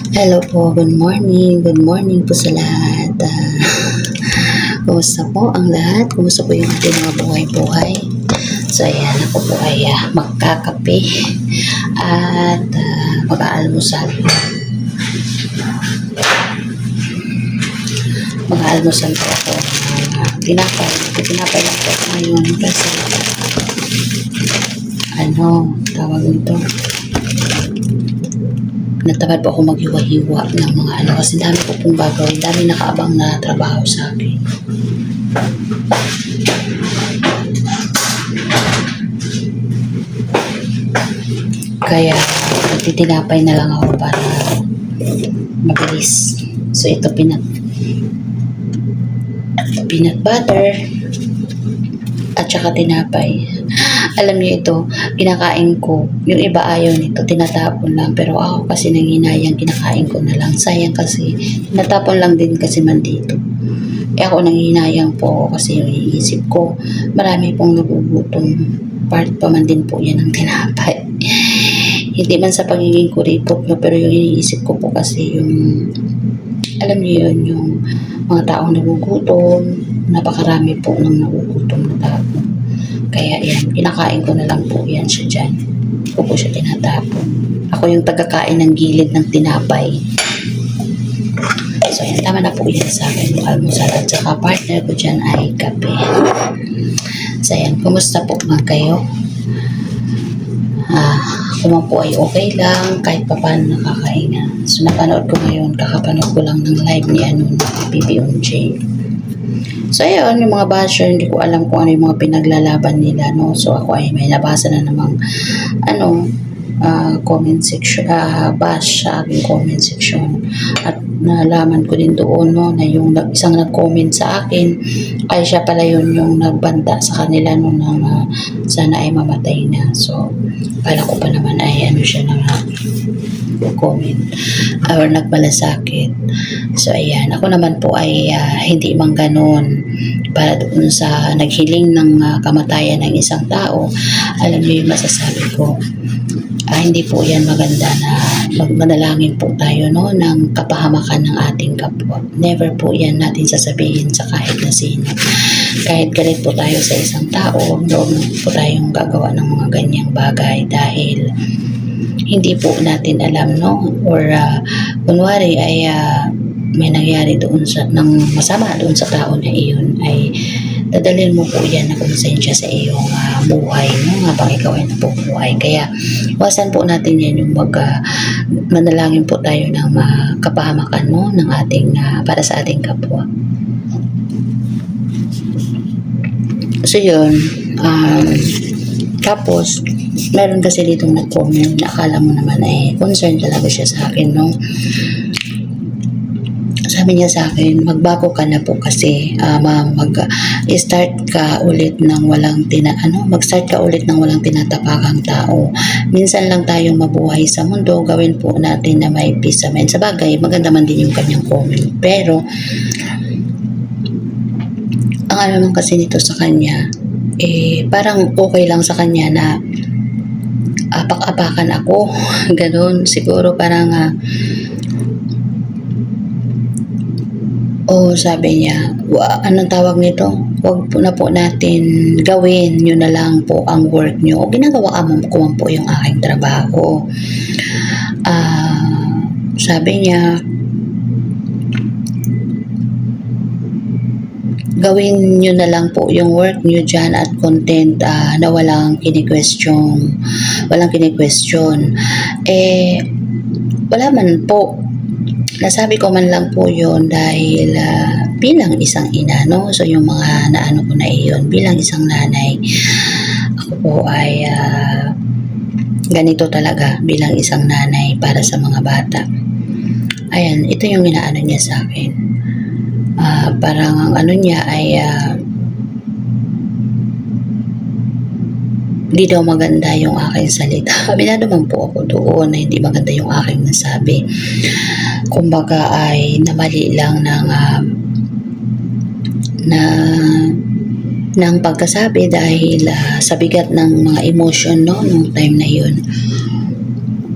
Hello po, good morning po sa lahat. Kumusta po ang lahat? Kumusta po yung ating mga buhay-buhay? So ayan, ako po ay magkakape at mag-aalmusal. Mag-aalmusal po ako tinapay. Tinapay lang po ngayon kasi tawag nito, natamad po ako maghiwa-hiwa ng mga kasi dami po pong gagawin, dami nakaabang na trabaho sa akin. Kaya nagtitinapay na lang ako para mabilis. So ito peanut butter at saka tinapay. Alam niyo ito, kinakain ko. Yung iba ayaw nito, tinatapon lang. Pero ako kasi nanginayang, kinakain ko na lang. Sayang kasi, tinatapon lang din kasi man dito. Ako nanginayang po kasi yung iisip ko, marami pong nagugutom. Part pa man din po yan ng tinapay. Hindi man sa pagiging kuripot, no, pero yung iniisip ko po kasi yung, alam niyo yun, yung mga taong nagugutom, napakarami po ng nagugutom na tao. Kaya yan, kinakain ko na lang po yan siya dyan. Ko po siya tinatapon. Ako yung tagakain ng gilid ng tinapay. So yan, tama na po yan sa akin. Almusal at saka partner ko dyan ay kape. So yan, kumusta po mga kayo? Kung po ay okay lang, kahit pa paano nakakahinga. So napanood ko ngayon, kakapanood ko lang ng live ni PBOJ. So ayun, yung mga basher, hindi ko alam kung ano yung mga pinaglalaban nila, no? So ako ay may nabasa na namang comment section, bash sa aking comment section. At nalaman ko din doon, no, na yung isang nag-comment sa akin ay siya pala yun yung nagbanta sa kanila, no, ng sana ay mamatay na. So kala ko pa naman ay siya na comment or nagmalasakit. So ayan, ako naman po ay hindi man ganon para doon sa naghiling ng kamatayan ng isang tao. Alam niyo yung masasabi ko, hindi po yan maganda na magmanalangin po tayo, no, ng kapahamakan ng ating kapwa. Never po yan natin sasabihin sa kahit na sino. Kahit galit po tayo sa isang tao, huwag po tayong gagawa ng mga ganyang bagay dahil hindi po natin alam, no, or kunwari ay may nangyari doon ng masama doon sa tao na iyon, ay dadalhin mo po yan na konsensya sa iyong buhay, no, habang ikaw ay nabubuhay. Kaya iwasan po natin yan yung manalangin po tayo ng kapahamakan, no, ng ating para sa ating kapwa. So yun, tapos meron kasi ditong nag-comment na akala mo naman ay concern talaga siya sa akin, no. Sabi niya sa akin, magbago ka na po kasi mag-start ka ulit ng mag-start ka ulit ng walang tinatapakang tao. Minsan lang tayong mabuhay sa mundo, gawin po natin na may peace sa mind. Sa bagay, maganda man din yung kanyang comment. Pero ang naman kasi nito sa kanya, parang okay lang sa kanya na apak-apakan ako. Ganon, siguro parang sabi niya, anong tawag nito? Huwag po na po natin gawin, yun na lang po ang work nyo. Ginagawa ko man po yung aking trabaho. Sabi niya, gawin nyo na lang po yung work nyo dyan at content na walang kini-question. Wala man po. Nasabi ko man lang po yun dahil bilang isang ina, no? So yung mga naano ko na iyon, bilang isang nanay, ako po ay ganito talaga bilang isang nanay para sa mga bata. Ayan, ito yung inaano niya sa akin. Parang ang niya ay hindi daw maganda yung aking salita. Aminado man po ako doon na hindi maganda yung aking nasabi. Kumbaga ay namali lang ng pagkasabi dahil sa bigat ng mga emotion, no, nung time na yun.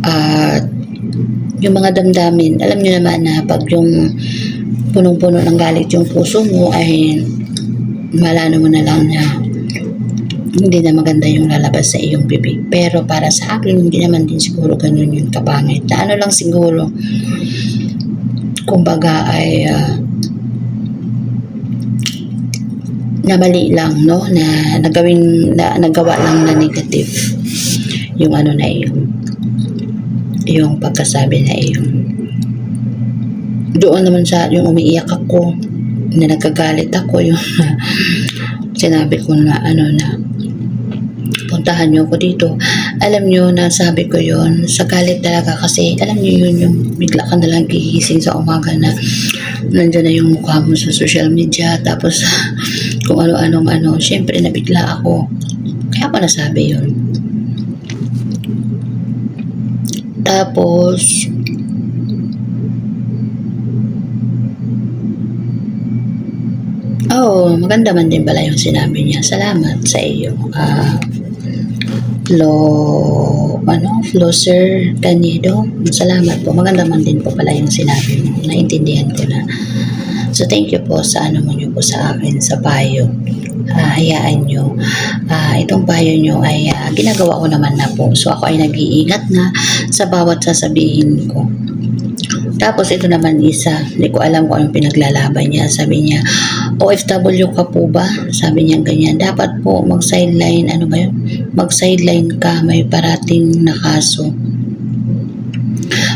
At yung mga damdamin. Alam niyo naman na pag yung punong-puno ng galit yung puso mo ay malano mo na lang na hindi na maganda yung lalabas sa iyong bibig. Pero para sa akin, hindi naman din siguro ganun yung kapangit. Na ano lang siguro, kumbaga ay na mali lang, no? Na nagawa lang na negative yung ano na yung pagkasabi na doon naman sa yung umiiyak ako na nagkagalit ako yung sinabi ko na na puntahan niyo ako dito. Alam niyo na sabi ko yon sa galit talaga kasi alam niyo yun yung bigla ka nalang gigising sa umaga na nandiyan na yung mukha mo sa social media tapos kung ano-anong syempre nabigla ako kaya ako nasabi yun. Tapos maganda man din pala yung sinabi niya. Salamat sa iyo. Flosser Canedo. Salamat po. Maganda man din po pala yung sinabi mo. Naintindihan ko na. So, thank you po sa ano mo niyo po sa akin, sa payo. Hayaan nyo. Itong payo nyo ay ginagawa ko naman na po. So, ako ay nag-iingat na sa bawat sasabihin ko. Tapos ito naman isa, hindi ko alam kung anong pinaglalaban niya. Sabi niya, OFW ka po ba? Sabi niya ganyan. Dapat po mag-sideline, ano ba yun? Mag-sideline ka, may parating na kaso.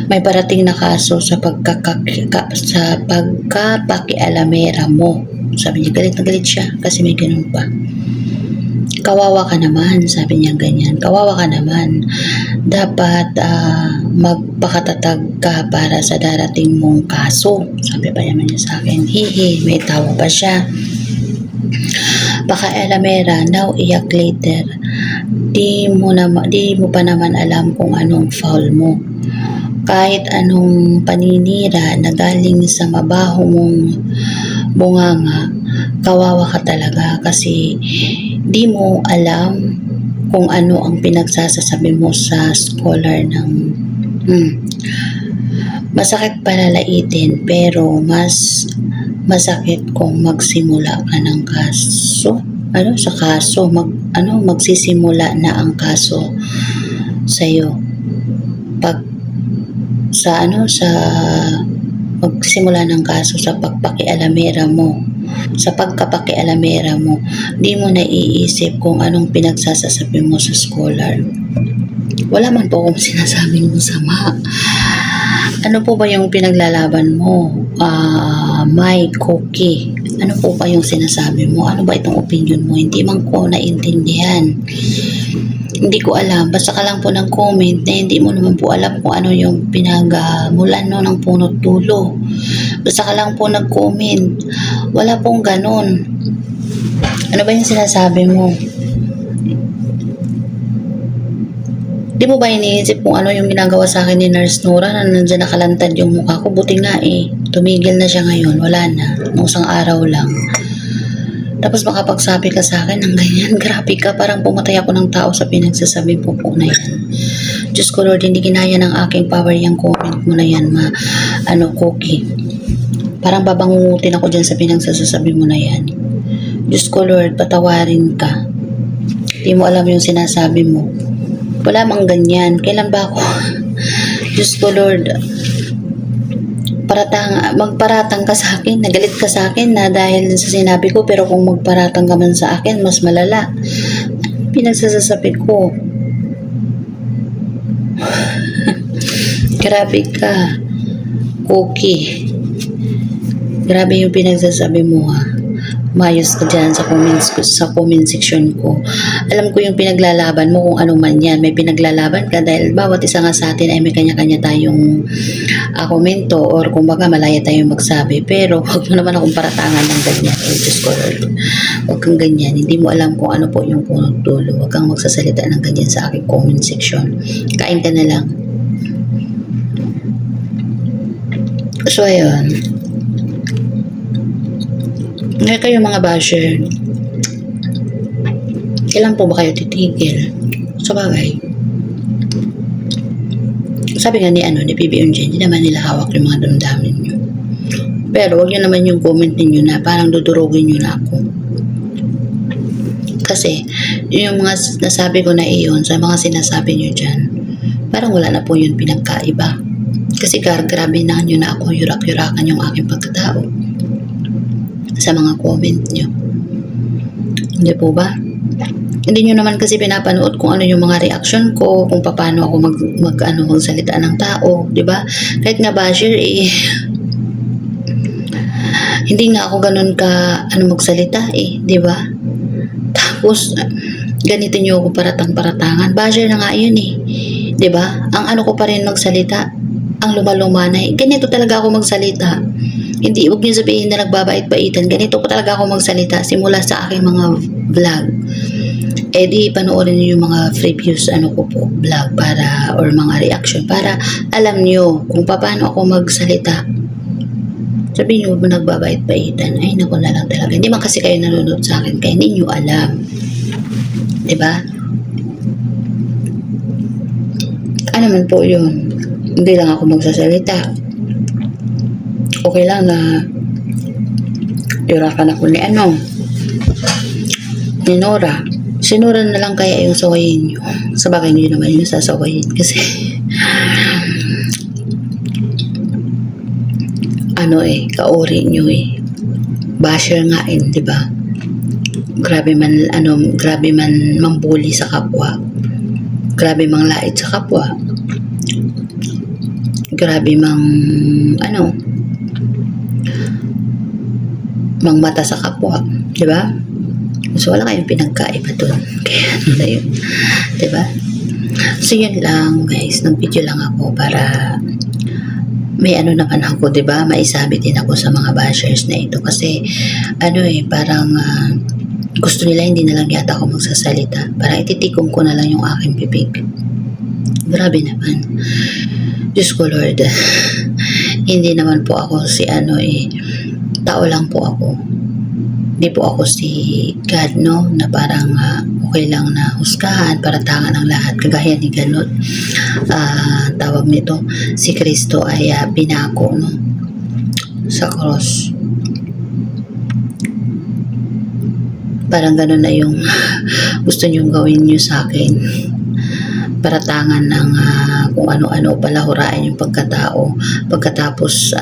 May parating na kaso sa pagkapakialamera mo. Sabi niya, galit na galit siya kasi may ganun pa. Kawawa ka naman, sabi niya ganyan. Kawawa ka naman. Dapat magpakatatag ka para sa darating mong kaso. Sabi pa naman niya sa akin. Hihi, may tawa pa siya. Pakialamera, now iyak later. Di mo pa naman alam kung anong foul mo. Kahit anong paninira na galing sa mabaho mong bunganga, kawawa ka talaga kasi di mo alam kung ano ang pinagsasasabi mo sa scholar ng masakit palalaitin pero mas masakit kung magsimula ka ng kaso magsisimula na ang kaso sa'yo pag sa magsimula ng kaso sa pagpakialamera mo sa pagkapakialamera mo, di mo naiisip kung anong pinagsasasabi mo sa scholar. Wala man po akong sinasabing masama. Ano po ba yung pinaglalaban mo? My cookie. Ano po ba yung sinasabi mo? Ano ba itong opinion mo? Hindi man ko naintindihan. Hindi ko alam. Basta ka lang po ng comment na hindi mo naman po alam kung ano yung pinagmulan ng punot dulo. Basta ka lang po nag-comment. Wala pong ganun. Ano ba yung sinasabi mo? Di mo ba iniisip kung ano yung ginagawa sa akin ni Nurse Nora na nandiyan nakalantad yung mukha ko? Buti nga tumigil na siya ngayon. Wala na. Nung isang araw lang. Tapos makapagsabi ka sa akin ng ganyan. Grabe ka. Parang pumatay ako ng tao sa pinagsasabi po na yan. Diyos ko Lord, hindi kinaya ng aking power yung comment mo na yan. Cookie. Parang babangungutin ako dyan sa pinagsasabi mo na yan. Diyos ko Lord, patawarin ka. Hindi mo alam yung sinasabi mo. Wala mang ganyan. Kailan ba ako? Diyos ko Lord, magparatang ka sa akin, nagalit ka sa akin na dahil sa sinabi ko, pero kung magparatang ka man sa akin, mas malala. Pinagsasasabi ko. Grabe ka. Cookie. Grabe yung pinagsasabi mo ha. Mayos ka dyan sa comment section ko. Alam ko yung pinaglalaban mo kung ano man yan. May pinaglalaban ka dahil bawat isa nga sa atin ay may kanya-kanya tayong komento or kumbaga malaya tayong magsabi. Pero huwag mo naman akong paratangan ng ganyan. Diyos ko Lord. Huwag kang ganyan. Hindi mo alam kung ano po yung punot dulo. Huwag kang magsasalita ng ganyan sa aking comment section. Kain ka na lang. So ayun. Ngayon kayo mga basher, kailan po ba kayo titigil? Sa bagay, sabi nga ni PB Unjen, hindi naman nila hawak yung mga damdamin nyo. Pero wag nyo naman yung comment ninyo na parang dudurugin nyo na ako. Kasi, yung mga nasabi ko na iyon, sa mga sinasabi nyo dyan, parang wala na po yun pinagkaiba. Kasi grabe na nyo na ako, yurak-yurakan yung aking pagkatao sa mga comment nyo. Hindi po ba? Hindi nyo naman kasi pinapanood kung ano yung mga reaction ko, kung paano ako magsalita ng tao, di ba? Kahit nga basher hindi nga ako ganun magsalita di ba? Tapos ganito nyo ako paratang-paratangan. Basher na nga yun di ba? Ang ko pa rin magsalita, ang luma-luma na ganito talaga ako magsalita. Hindi, huwag niyo sabihin na nagbabait-baitan. Ganito ko talaga ako magsalita simula sa aking mga vlog. Di panoorin niyo yung mga previous ko po, vlog or mga reaction para alam niyo kung paano ako magsalita. Sabihin niyo nagbabait-baitan. Ay, naku na lang talaga. Hindi man kasi kayo nanonood sa akin kaya hindi niyo alam. Diba? Ano man po yun. Hindi lang ako magsasalita. Okay lang na yurakan ako ni Nora. Si Nora na lang kaya yung sawayin nyo. Sa bagay nyo naman yung sasawayin kasi kauri nyo basher nga di ba? Grabe man mambuli sa kapwa. Grabe mang lait sa kapwa. Grabe mang mangmata sa kapwa, di ba? So wala kayong pinagkaiba doon. Kaya na yun, di ba? So yun lang guys, nag-video lang ako para may naman ako, di ba? Maisabi din ako sa mga bashers na ito kasi parang gusto nila hindi na lang yata ako magsasalita. Parang ititikom ko na lang yung aking bibig. Grabe naman. Diyos ko Lord. Hindi naman po ako si tao lang po ako. Hindi po ako si God, na parang okay lang na husgahan, paratangan ang lahat. Kagaya ni ganun. Tawag nito, si Kristo ay pinako, sa cross. Parang ganun na yung gusto niyong gawin niyo sa akin. Paratangan ng kung ano-ano, palahurain yung pagkatao. Pagkatapos,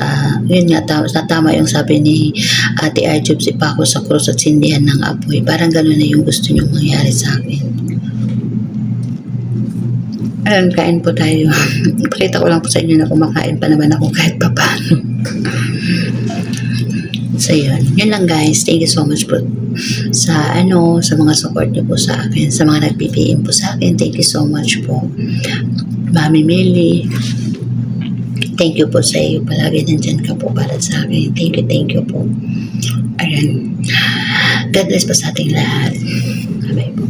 yun nga, tama yung sabi ni Ate Arjub, ipako sa krus at sindihan ng apoy. Parang gano'n na yung gusto nyong mangyari sa akin. Alam, kain po tayo. Ipakita ko lang po sa inyo na kumakain pa naman ako kahit papano. So yun lang guys. Thank you so much po sa sa mga support niyo po sa akin, sa mga nag-PPM po sa akin. Thank you so much po, Mami Millie. Thank you po sa iyo, palagi nandyan ka po para sa akin. Thank you po. Ayan, God bless po sa ating lahat. Bye po.